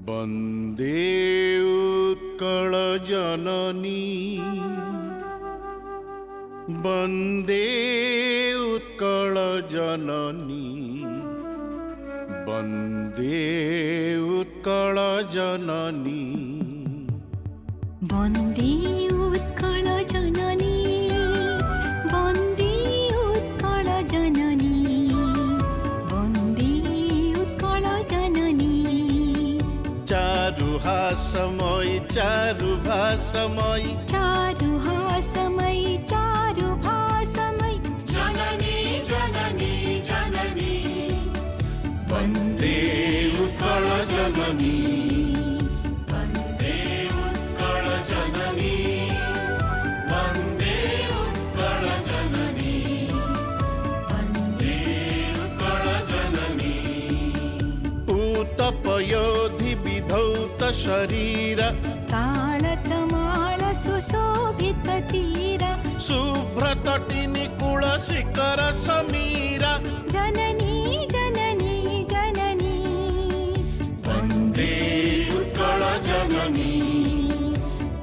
वन्दे उत्कल जननी वन्दे उत्कल जननी वन्दे उत्कल जननी वन्दे उत्कल जननी वन्दे उत्कल जननी वन्दे उत्कल जननी चारुहासमयी चारुभासमयी चारुहासमयी चारुभासमयी जननी जननी जननी वन्दे उत्कल जननी वन्दे उत्कल जननी वन्दे उत्कल जननी वन्दे उत्कल जननी पूतपयोधि विधौत शरीर ताळतमाळ सुशोभित तीर शुभ्रतटिनि कुलशिखर समीरा जननी जननी जननी वन्दे उत्कल जननी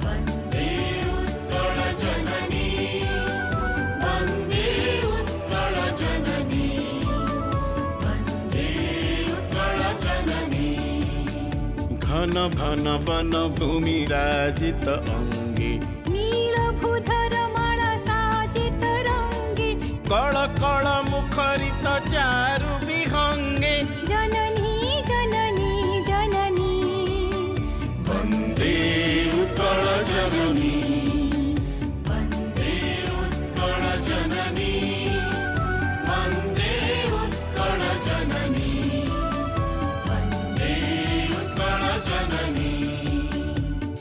वन्दे उत्कल जननी वन्दे उत्कल जननी वन्दे उत्कल जननी घन घन वन भूमि राजित अंगे नीलभूधर माला साजित रंगे कळ कळ मुखरित चारु विहंगे जननी जननी जननी वन्दे उत्कल जननी वन्दे उत्कल जननी वन्दे उत्कल जननी वन्दे उत्कल जननी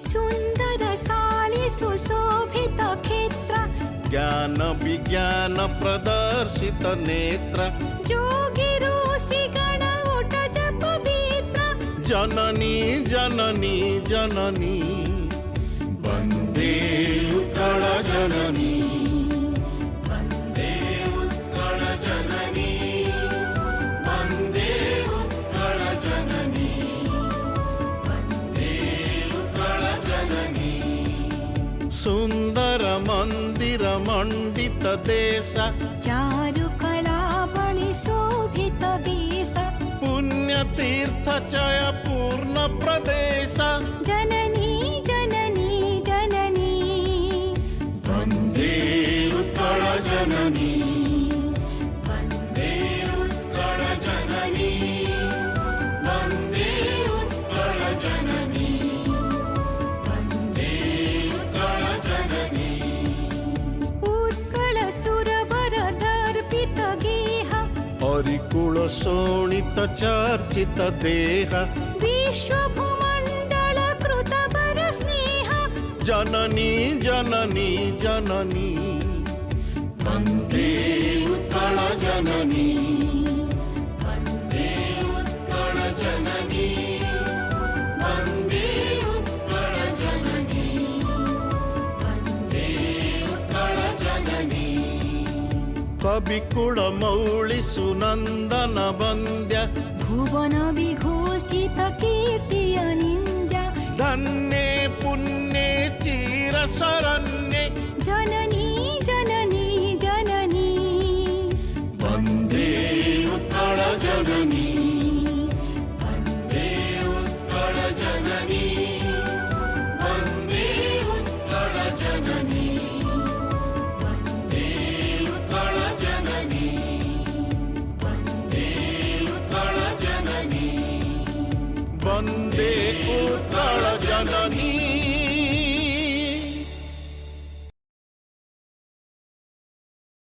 सुन्दर साली सुशोभित क्षेत्र ज्ञान विज्ञान प्रदर्शित नेत्र जोगी ऋषि गण उठ जप पवित्र जननी जननी जननी वन्दे उत्कल जननी वन्दे उत्कल जननी वन्दे उत्कल जननी वन्दे उत्कल जननी सुन्दर मन्दिर मण्डित देश चारु कला बलि शोभित वेश पुण्यतीर्थ चय पूर्ण प्रदेश जननी जननी जननी वन्दे उत्कल जननी वन्दे उत्कल जननी वन्दे उत्कल जननी वन्दे उत्कल जननी उत्कल सुरवर दर्पित गेह हरिकुल शोणित चर्चित देह विश्वभूमण्डल कृत वर स्नेह जननी जननी जननी वन्दे उत्कल जननी वन्दे उत्कल जननी वन्दे उत्कल जननी वन्दे उत्कल जननी कविकुल मौळि सुनन्दन वन्द्य भुवन विघोषित कीर्ति अनिन्द्य धन्ये पुण्ये चिरशरण्ये जननी जननी जननी वन्दे उत्कल जननी